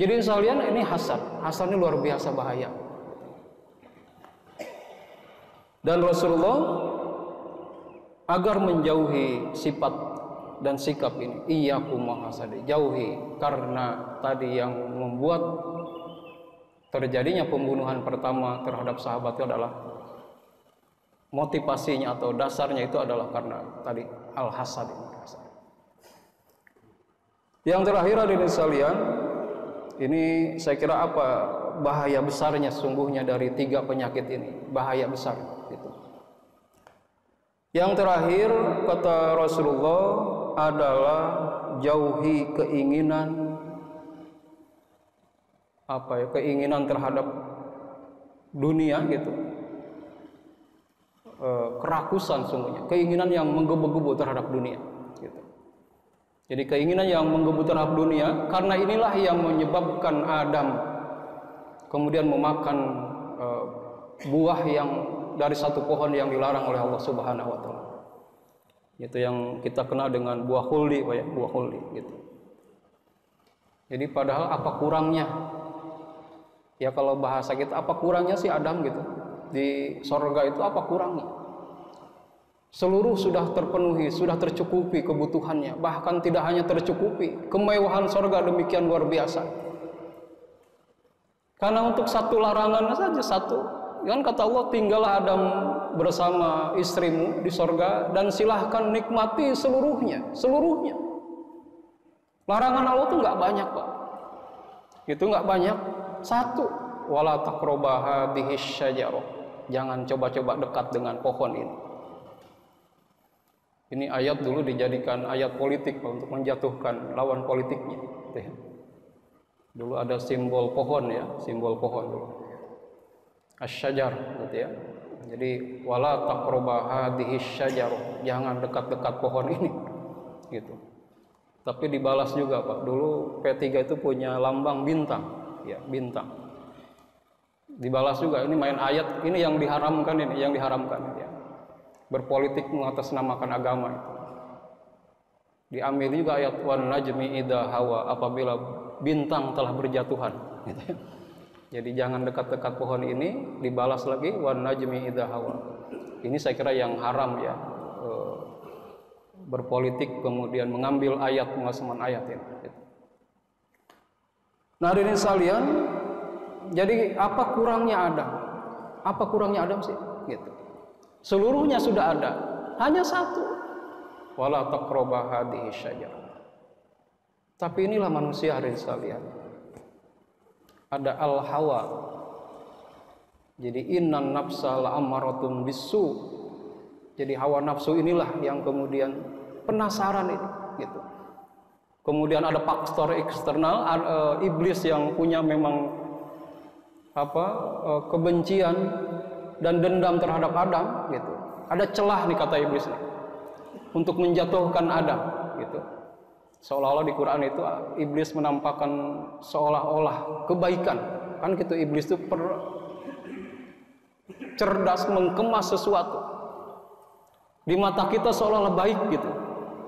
Jadi sekalian ini hasad ini luar biasa bahaya. Dan Rasulullah agar menjauhi sifat dan sikap ini, iyyakum wahasad, jauhi, karena tadi yang membuat terjadinya pembunuhan pertama terhadap sahabat itu adalah motivasinya atau dasarnya itu adalah karena tadi al-hasad ini. Yang terakhir hadirin sekalian, ini saya kira apa bahaya besarnya sungguhnya dari 3 penyakit ini, bahaya besar gitu. Yang terakhir kata Rasulullah adalah jauhi keinginan keinginan terhadap dunia gitu. Kerakusan sungguhnya, keinginan yang menggebu-gebu terhadap dunia gitu. Jadi keinginan yang menggebu terhadap dunia, karena inilah yang menyebabkan Adam kemudian memakan buah yang dari satu pohon yang dilarang oleh Allah Subhanahu wa taala. Itu yang kita kenal dengan buah khuldi, buah khuldi gitu. Jadi padahal apa kurangnya? Ya kalau bahasa kita, apa kurangnya sih Adam gitu? Di sorga itu apa kurangnya? Seluruh sudah terpenuhi, sudah tercukupi kebutuhannya. Bahkan tidak hanya tercukupi, kemewahan sorga demikian luar biasa. Karena untuk satu larangan saja, satu. Kan kata Allah, tinggallah Adam bersama istrimu di sorga dan silahkan nikmati seluruhnya. Seluruhnya. Larangan Allah itu nggak banyak, Pak. Itu nggak banyak. Satu, wala taqrabaha bihis syajarah. Jangan coba-coba dekat dengan pohon ini. Ini ayat dulu dijadikan ayat politik untuk menjatuhkan lawan politiknya. Dulu ada simbol pohon ya, simbol pohon dulu. Asy-syajar gitu ya. Jadi wala taqrabaha bihis syajarah. Jangan dekat-dekat pohon ini. Gitu. Tapi dibalas juga, Pak. Dulu P3 itu punya lambang bintang, ya, bintang. Dibalas juga, ini main ayat, ini yang diharamkan, ini yang diharamkan ya. Berpolitik mengatasnamakan agama itu. Diambil juga ayat wan najmi idza hawa, apabila bintang telah berjatuhan gitu ya. Jadi jangan dekat-dekat pohon ini, dibalas lagi wan najmi idza hawa. Ini saya kira yang haram ya. Berpolitik kemudian mengambil ayat, mengasaman ayat ini. Nah, hadirin sekalian, jadi apa kurangnya Adam? Apa kurangnya Adam sih? Gitu. Seluruhnya sudah ada, hanya satu. Wala taqraba hadhihi syajarah. Tapi inilah manusia hadirin sekalian. Ada al-hawa. Jadi innan nafsa la'ammaratun bisu. Jadi hawa nafsu inilah yang kemudian penasaran ini, gitu. Kemudian ada faktor eksternal, iblis yang punya memang kebencian dan dendam terhadap Adam, gitu. Ada celah nih kata iblis nih, untuk menjatuhkan Adam, gitu. Seolah-olah di Quran itu iblis menampakkan seolah-olah kebaikan, kan gitu. Iblis itu cerdas mengemas sesuatu di mata kita seolah-olah baik, gitu.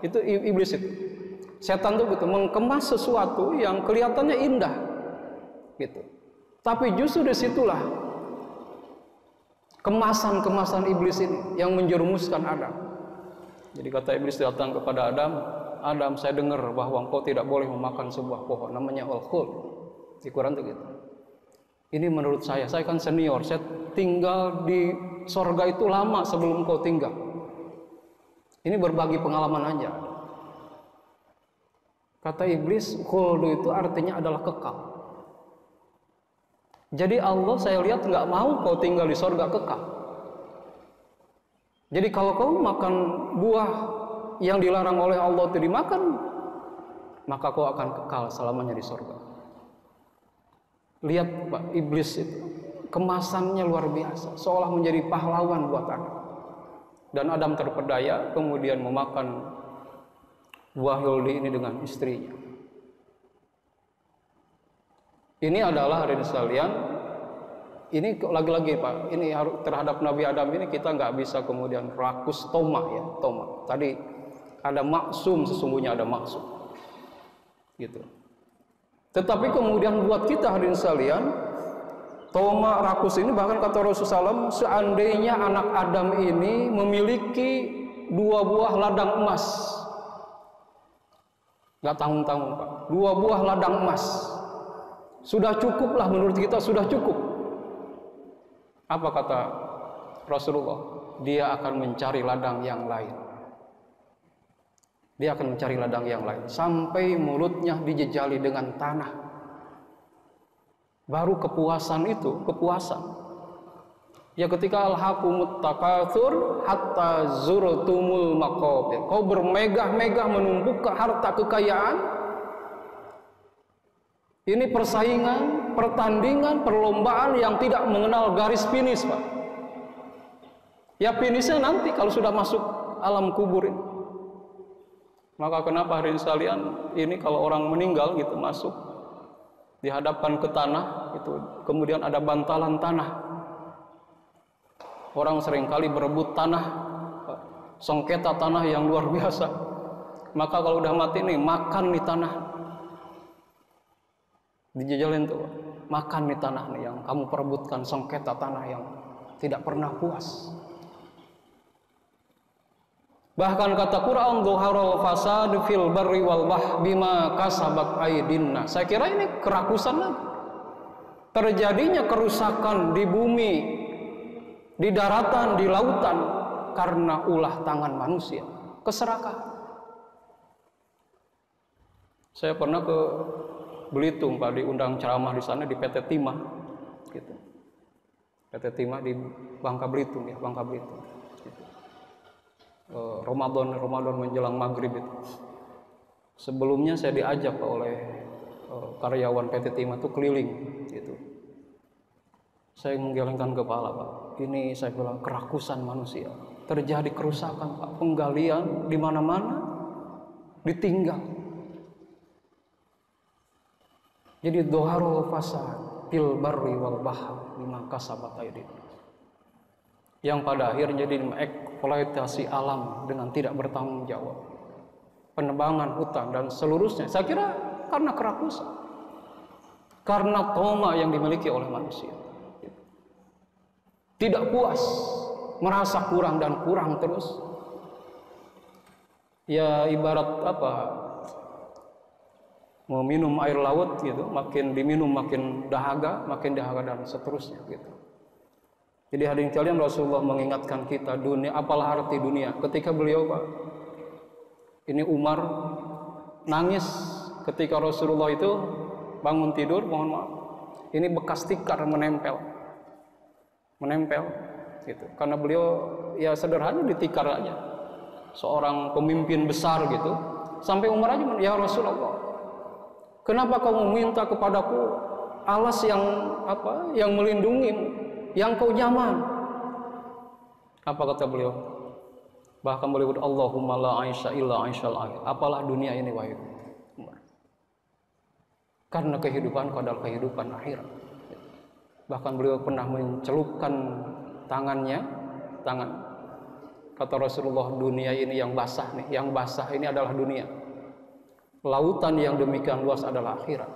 Itu iblis itu. Setan tuh gitu, mengemas sesuatu yang kelihatannya indah, gitu. Tapi justru disitulah kemasan-kemasan iblis ini yang menjerumuskan Adam. Jadi kata iblis datang kepada Adam, Adam, saya dengar bahwa engkau tidak boleh memakan sebuah pohon, namanya al-khul. Di Quran tuh gitu. Ini menurut saya kan senior, saya tinggal di sorga itu lama sebelum engkau tinggal. Ini berbagi pengalaman aja. Kata iblis, khuldu itu artinya adalah kekal. Jadi Allah saya lihat nggak mau kau tinggal di sorga kekal. Jadi kalau kau makan buah yang dilarang oleh Allah itu dimakan, maka kau akan kekal selamanya di sorga. Lihat Pak, iblis itu kemasannya luar biasa, seolah menjadi pahlawan buat Adam. Dan Adam terpedaya, kemudian memakan buah huldi ini dengan istrinya. Ini adalah hadirin sekalian, ini lagi-lagi Pak, ini terhadap Nabi Adam ini kita nggak bisa kemudian rakus toma ya, toma. Tadi ada maksum, sesungguhnya ada maksum, gitu. Tetapi kemudian buat kita hadirin sekalian, toma rakus ini bahkan kata Rasulullah SAW, seandainya anak Adam ini memiliki 2 buah ladang emas, nggak tanggung-tanggung Pak, 2 buah ladang emas, sudah cukuplah menurut kita, sudah cukup. Apa kata Rasulullah? Dia akan mencari ladang yang lain. Dia akan mencari ladang yang lain sampai mulutnya dijejali dengan tanah. Baru kepuasan itu, kepuasan. Ya ketika alhaqumut takatsur hatta zurtumul maqabir. Kau bermegah-megah menumpuk harta kekayaan. Ini persaingan, pertandingan, perlombaan yang tidak mengenal garis finish, Pak. Ya finishnya nanti kalau sudah masuk alam kubur ini. Maka kenapa hadirin sekalian, ini kalau orang meninggal gitu masuk dihadapkan ke tanah itu, kemudian ada bantalan tanah. Orang seringkali berebut tanah, sengketa tanah yang luar biasa. Maka kalau udah mati nih, makan nih tanah. Dijejalin tuh, makan nih tanah nih yang kamu perebutkan, sengketa tanah yang tidak pernah puas. Bahkan kata Quran, dhuharul fasad fil barri wal bahr bima kasabat aydinna. Saya kira ini kerakusan lagi. Terjadinya kerusakan di bumi, di daratan, di lautan karena ulah tangan manusia, keserakahan. Saya pernah ke Belitung, Pak, diundang ceramah di sana di PT Timah, gitu. PT Timah di Bangka Belitung ya, Bangka Belitung. Gitu. Ramadan menjelang maghrib itu. Sebelumnya saya diajak Pak, oleh karyawan PT Timah itu keliling, gitu. Saya menggelengkan kepala Pak. Ini saya bilang kerakusan manusia. Terjadi kerusakan Pak, penggalian di mana-mana ditinggal. Jadi dhuharul fasad fil barri wal bahr bima kasabat aydin. Yang pada akhirnya jadi eksploitasi alam dengan tidak bertanggung jawab. Penebangan hutan dan seluruhnya. Saya kira karena kerakusan. Karena toma yang dimiliki oleh manusia. Tidak puas, merasa kurang dan kurang terus. Ya ibarat apa? meminum air laut gitu, makin diminum makin dahaga dan seterusnya gitu. Jadi hadirin sekalian, Rasulullah mengingatkan kita dunia, apalah arti dunia. Ketika beliau Pak, ini Umar nangis ketika Rasulullah itu bangun tidur, mohon maaf, ini bekas tikar menempel gitu. Karena beliau ya sederhana ditikar aja, seorang pemimpin besar gitu. Sampai Umar aja, ya Rasulullah, kenapa kau meminta kepadaku alas yang melindungi, yang kau nyaman? Apa kata beliau? Bahkan beliau, Allahumma la aisha illa aishal akhir. Apalah dunia ini wahai Umar, karena kehidupanku adalah kehidupan akhirat. Bahkan beliau pernah mencelupkan tangan, kata Rasulullah, dunia ini yang basah nih, yang basah ini adalah dunia. Lautan yang demikian luas adalah akhirat.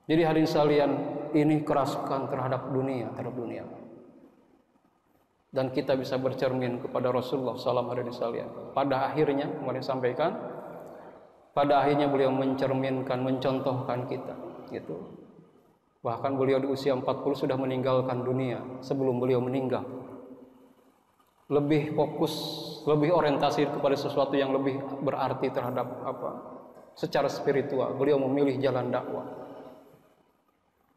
Jadi hadirin sekalian, ini kerasukan terhadap dunia. Dan kita bisa bercermin kepada Rasulullah SAW. Pada akhirnya, kemarin sampaikan, pada akhirnya beliau mencerminkan, mencontohkan kita, gitu. Bahkan beliau di usia 40 sudah meninggalkan dunia. Sebelum beliau meninggal, lebih fokus, lebih orientasi kepada sesuatu yang lebih berarti terhadap secara spiritual. Beliau memilih jalan dakwah.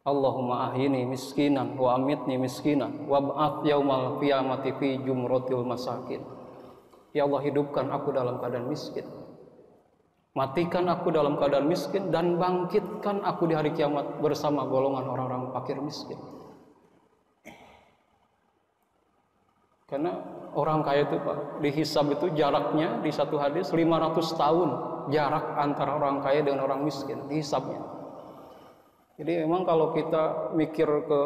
Allahumma ahyini miskinan wa amitni miskinan wa ba'ath yaumal qiyamati fi jumratil masakin. Ya Allah, hidupkan aku dalam keadaan miskin, matikan aku dalam keadaan miskin, dan bangkitkan aku di hari kiamat bersama golongan orang-orang fakir miskin. Karena orang kaya itu Pak, dihisab itu jaraknya di satu hadis 500 tahun jarak antara orang kaya dengan orang miskin dihisabnya. Jadi memang kalau kita mikir ke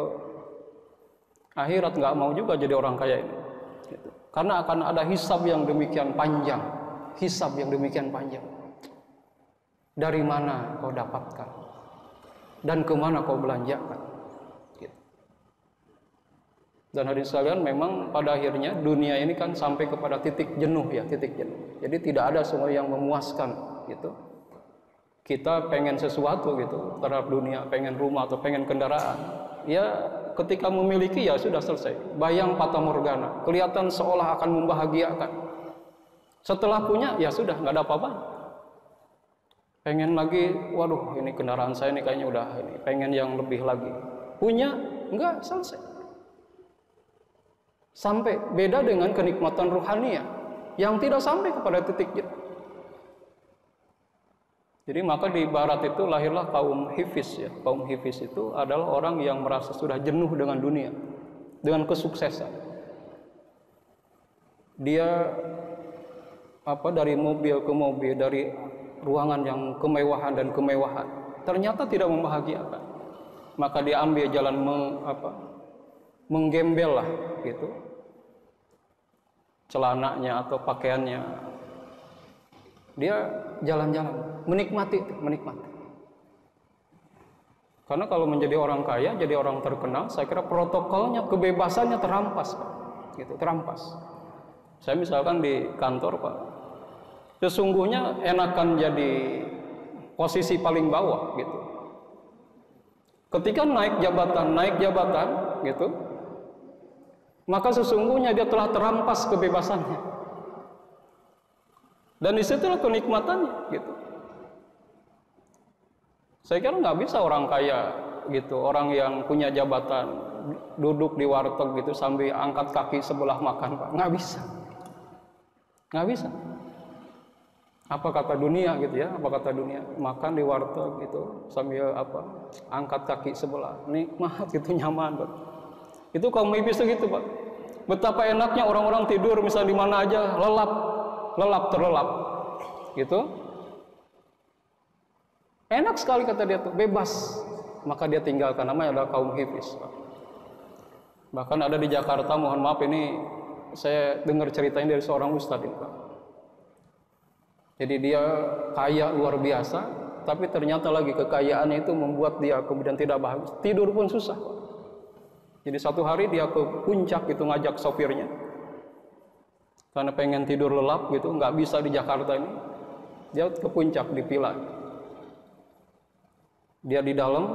akhirat, nggak mau juga jadi orang kaya ini, gitu. Karena akan ada hisab yang demikian panjang, Dari mana kau dapatkan dan kemana kau belanjakan, gitu. Dan hadirin sekalian, memang pada akhirnya dunia ini kan sampai kepada titik jenuh. Jadi tidak ada semua yang memuaskan, gitu. Kita pengen sesuatu gitu terhadap dunia, pengen rumah atau pengen kendaraan, ya ketika memiliki ya sudah selesai. Bayang fata morgana, kelihatan seolah akan membahagiakan. Setelah punya ya sudah, nggak ada apa-apa. Pengen lagi, waduh ini kendaraan saya ini kayaknya udah ini, pengen yang lebih lagi. Punya, enggak, selesai. Sampai beda dengan kenikmatan ruhania yang tidak sampai kepada titik jenuh. Jadi maka di barat itu lahirlah kaum Hifiz ya. Kaum Hifiz itu adalah orang yang merasa sudah jenuh dengan dunia, dengan kesuksesan. Dia dari mobil ke mobil, dari ruangan yang kemewahan dan kemewahan, ternyata tidak membahagiakan. Maka dia ambil jalan menggembel lah gitu. Celananya atau pakaiannya. Dia jalan-jalan, menikmati. Karena kalau menjadi orang kaya, jadi orang terkenal, saya kira protokolnya, kebebasannya terampas, Pak. Gitu, terampas. Saya misalkan di kantor, Pak, sesungguhnya enakan jadi posisi paling bawah, gitu. Ketika naik jabatan, gitu, maka sesungguhnya dia telah terampas kebebasannya. Dan disitulah kenikmatannya, gitu. Saya kira nggak bisa orang kaya, gitu, orang yang punya jabatan duduk di warteg gitu sambil angkat kaki sebelah makan, Pak. Nggak bisa. Apa kata dunia, gitu ya? Apa kata dunia? Makan di warteg gitu sambil angkat kaki sebelah, nikmat gitu, nyaman, Pak. Itu kaum Hifiz gitu, Pak. Betapa enaknya orang-orang tidur misalnya di mana aja, terlelap gitu. Enak sekali kata dia tuh, bebas. Maka dia tinggalkan, namanya adalah kaum Hifiz. Bahkan ada di Jakarta, mohon maaf ini saya dengar ceritanya dari seorang ustadz ini, Pak. Jadi dia kaya luar biasa, tapi ternyata lagi kekayaannya itu membuat dia kemudian tidak bahagia. Tidur pun susah, Pak. Jadi satu hari dia ke puncak itu ngajak sopirnya, karena pengen tidur lelap gitu, nggak bisa di Jakarta ini. Dia ke puncak di villa. Dia di dalam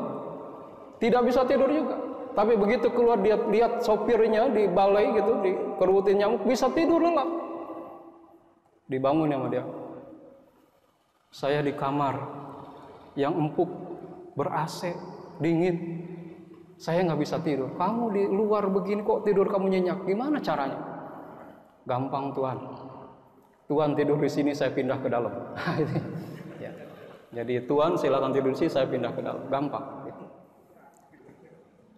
tidak bisa tidur juga. Tapi begitu keluar dia lihat sopirnya di balai gitu, dikerutin nyamuk, bisa tidur lelap. Dibangun sama dia. Saya di kamar yang empuk, ber-AC, dingin. Saya nggak bisa tidur. Kamu di luar begini kok tidur kamu nyenyak. Gimana caranya? Gampang Tuhan. Tuhan tidur di sini, saya pindah ke dalam. Ya. Jadi Tuhan silakan tidur di sini, saya pindah ke dalam. Gampang. Gitu.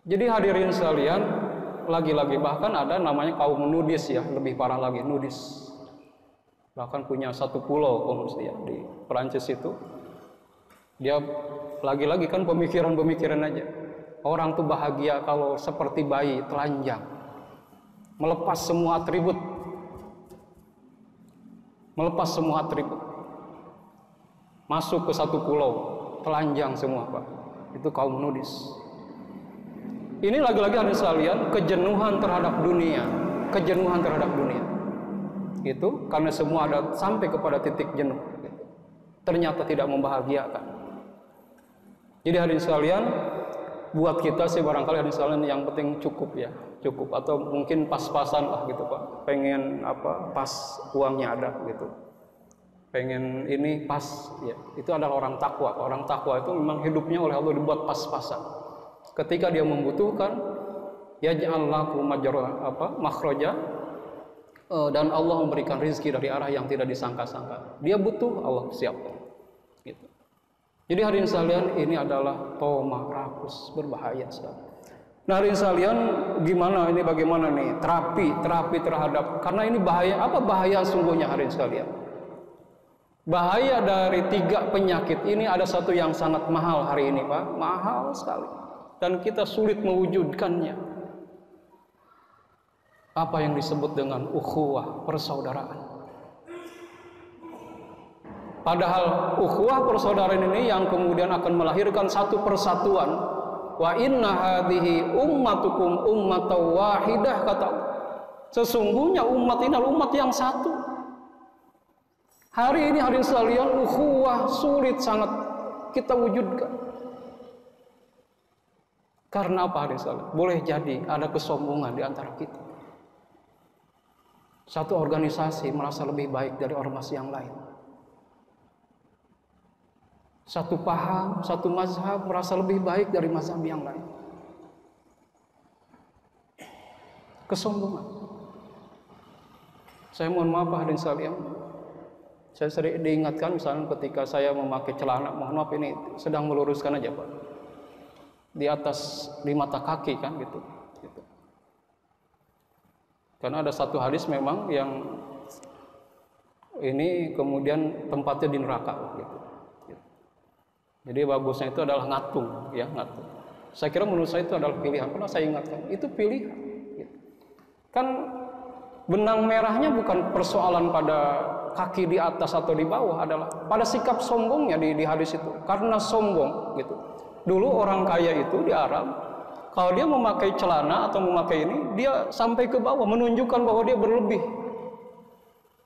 Jadi hadirin sekalian, lagi-lagi bahkan ada namanya kaum nudis ya, lebih parah lagi nudis. Bahkan punya satu pulau ya, di Perancis itu. Dia lagi-lagi kan pemikiran-pemikiran aja. Orang tuh bahagia kalau seperti bayi telanjang, melepas semua atribut, masuk ke satu pulau, telanjang semua Pak. Itu kaum nudis. Ini lagi-lagi hadirin sekalian, kejenuhan terhadap dunia. Itu karena semua ada sampai kepada titik jenuh. Ternyata tidak membahagiakan. Jadi hadirin sekalian, buat kita sih barangkali hadirin sekalian yang penting cukup atau mungkin pas-pasan lah gitu Pak. Pengen pas uangnya ada gitu. Pengen ini pas ya. Itu adalah orang takwa. Orang takwa itu memang hidupnya oleh Allah dibuat pas-pasan. Ketika dia membutuhkan, yaj'al lakum makhraja, dan Allah memberikan rezeki dari arah yang tidak disangka-sangka. Dia butuh, Allah siapkan. Gitu. Jadi hadirin sekalian, ini adalah toma rakus, berbahaya sekali. Nah hadirin sekalian, bagaimana nih terapi terhadap, karena ini bahaya. Apa bahaya sungguhnya hadirin sekalian? Bahaya dari 3 penyakit ini ada satu yang sangat mahal hari ini Pak, mahal sekali. Dan kita sulit mewujudkannya. Apa yang disebut dengan ukhuwah, persaudaraan. Padahal ukhuwah persaudaraan ini yang kemudian akan melahirkan satu persatuan. Wa inna hadhihi ummatukum ummatan wahidah, kata Allah. Sesungguhnya umat ini adalah umat yang satu. Hari ini hadirin sekalian, ukhuwah sulit sangat kita wujudkan. Karena apa hadirin sekalian? Boleh jadi ada kesombongan di antara kita. Satu organisasi merasa lebih baik dari ormas yang lain. Satu paham, satu mazhab merasa lebih baik dari mazhab yang lain. Kesombongan. Saya mohon maaf hadirin sekalian. Saya sering diingatkan misalnya ketika saya memakai celana, mohon maaf ini sedang meluruskan aja Pak. Di atas 5 mata kaki kan gitu. Karena ada satu hadis memang yang ini kemudian tempatnya di neraka gitu. Jadi bagusnya itu adalah ngatung. Saya kira menurut saya itu adalah pilihan. Pernah saya ingatkan, itu pilihan. Gitu. Kan benang merahnya bukan persoalan pada kaki di atas atau di bawah, adalah pada sikap sombongnya di hadis itu. Karena sombong gitu. Dulu orang kaya itu di Arab, kalau dia memakai celana atau memakai ini, dia sampai ke bawah menunjukkan bahwa dia berlebih.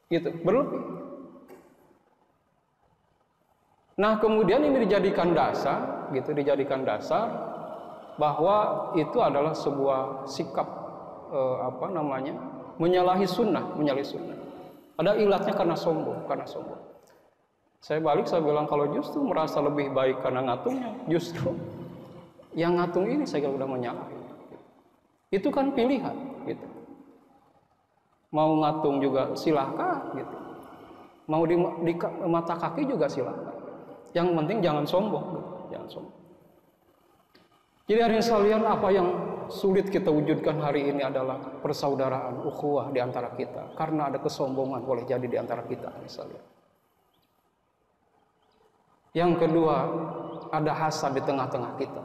Gitu, berlebih. Nah, kemudian ini dijadikan dasar bahwa itu adalah sebuah sikap menyalahi sunnah. Ada ilatnya karena sombong. Saya bilang kalau justru merasa lebih baik karena ngatungnya, justru yang ngatung ini saya kira udah menyalahi. Itu kan pilihan, gitu. Mau ngatung juga silahkan, gitu. Mau di mata kaki juga silahkan. Yang penting jangan sombong, gitu. Jangan sombong. Jadi hadirin sekalian, apa yang sulit kita wujudkan hari ini adalah persaudaraan, ukhuwah di antara kita. Karena ada kesombongan boleh jadi di antara kita, misalnya. Yang kedua, ada hasad di tengah-tengah kita.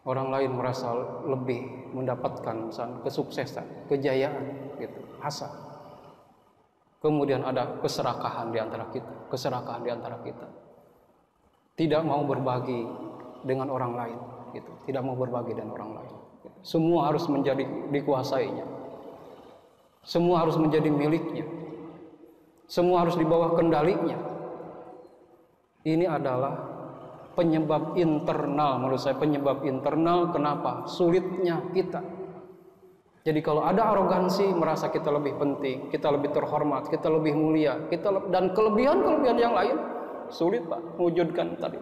Orang lain merasa lebih mendapatkan misalnya kesuksesan, kejayaan, gitu, hasad. Kemudian ada keserakahan di antara kita. Tidak mau berbagi dengan orang lain, gitu. Tidak mau berbagi dengan orang lain. Gitu. Semua harus menjadi dikuasainya. Semua harus menjadi miliknya. semua harus di bawah kendalinya. Ini adalah penyebab internal, menurut saya penyebab internal kenapa sulitnya kita. Jadi kalau ada arogansi, merasa kita lebih penting, kita lebih terhormat, kita lebih mulia, dan kelebihan-kelebihan yang lain, sulit Pak mewujudkan tadi.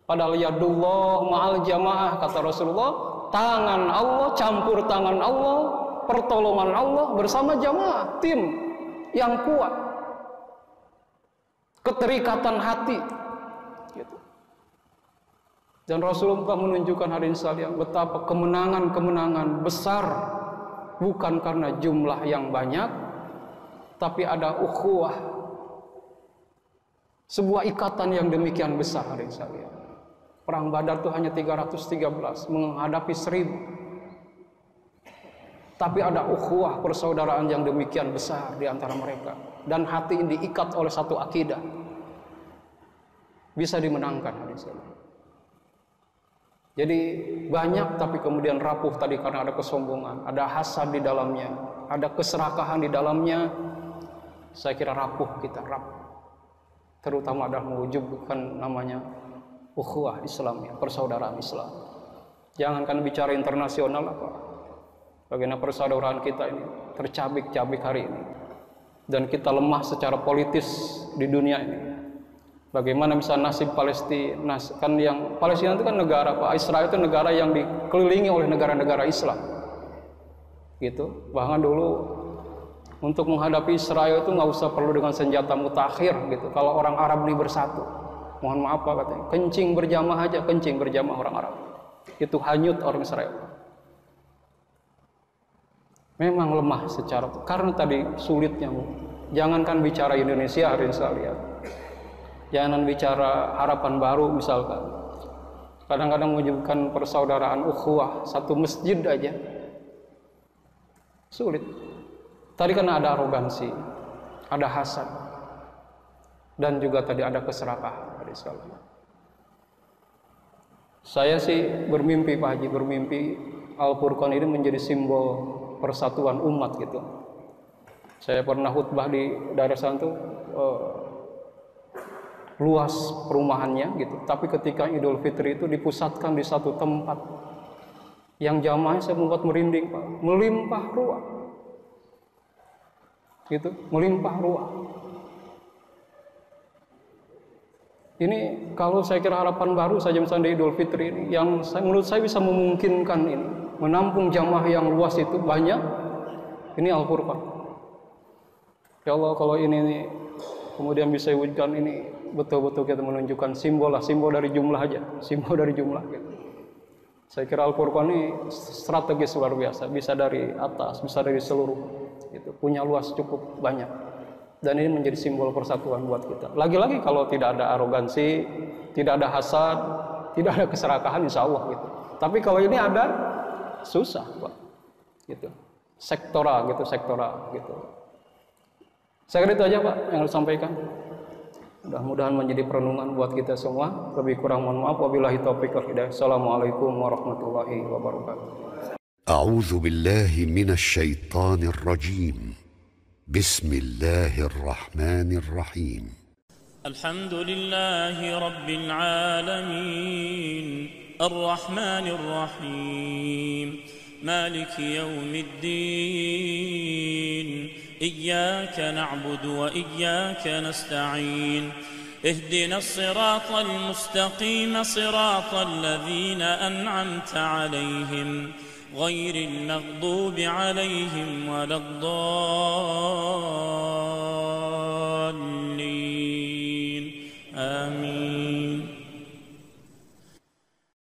Padahal yadullah ma'al jamaah, kata Rasulullah, tangan Allah, campur tangan Allah, pertolongan Allah bersama jamaah, tim yang kuat, keterikatan hati gitu. Dan Rasulullah menunjukkan hadirin sekalian betapa kemenangan-kemenangan besar bukan karena jumlah yang banyak, tapi ada ukhuwah, sebuah ikatan yang demikian besar hadirin sekalian. Perang Badar itu hanya 313 menghadapi 1000. Tapi ada ukhuwah, persaudaraan yang demikian besar di antara mereka, dan hati ini diikat oleh satu akidah, bisa dimenangkan hadirin sekalian. Jadi banyak tapi kemudian rapuh tadi karena ada kesombongan, ada hasad di dalamnya, ada keserakahan di dalamnya. Saya kira rapuh kita, terutama dalam mewujudkan namanya ukhuwah Islam, ya, persaudaraan Islam. Jangankan bicara internasional apa, bagaimana persaudaraan kita ini tercabik-cabik hari ini, dan kita lemah secara politis di dunia ini. Bagaimana bisa nasib Palestina? Kan yang Palestina itu kan negara, Pak. Israel itu negara yang dikelilingi oleh negara-negara Islam. Gitu. Bahkan dulu untuk menghadapi Israel itu nggak usah perlu dengan senjata mutakhir gitu. Kalau orang Arab ini bersatu, mohon maaf Pak katanya, kencing berjamaah aja, kencing berjamaah orang Arab. Itu hanyut orang Israel. Memang lemah secara, karena tadi sulitnya. Jangankan bicara Indonesia hari ini saya lihat. Jangan bicara harapan baru misalkan. Kadang-kadang mewujudkan persaudaraan ukhuwah satu masjid aja sulit. Tadi kan ada arogansi, ada hasad, dan juga tadi ada keserakahan. Saya sih bermimpi Pak Haji, bermimpi Al-Furqan ini menjadi simbol persatuan umat gitu. Saya pernah khutbah di daerah sana tuh luas perumahannya gitu, tapi ketika Idul Fitri itu dipusatkan di satu tempat yang jamaahnya saya membuat merinding Pak, melimpah ruah gitu, melimpah ruah. Ini kalau saya kira harapan baru saja misalnya di Idul Fitri ini, yang menurut saya bisa memungkinkan ini menampung jamaah yang luas itu banyak, ini Al-Furqan. Ya Allah, kalau ini kemudian bisa wujudkan ini, betul-betul kita menunjukkan simbol dari jumlah aja, simbol dari jumlah gitu. Saya kira Al-Furqan ini strategis luar biasa, bisa dari atas, bisa dari seluruh gitu, punya luas cukup banyak, dan ini menjadi simbol persatuan buat kita. Lagi-lagi kalau tidak ada arogansi, tidak ada hasad, tidak ada keserakahan, insya Allah gitu. Tapi kalau ini ada, susah Pak gitu, sektoral gitu. Saya kira itu aja Pak yang harus sampaikan. Mudah-mudahan menjadi perenungan buat kita semua. Lebih kurang mohon maaf. Wabillahi taufiq wal hidayah. Assalamualaikum warahmatullahi wabarakatuh. أعوذ بالله من الشيطان الرجيم بسم الله الرحمن الرحيم الحمد لله رب العالمين الرحمن الرحيم مالك يوم الدين إياك نعبد وإياك نستعين اهدنا الصراط المستقيم صراط الذين أنعمت عليهم غير المغضوب عليهم ولا الضالين آمين.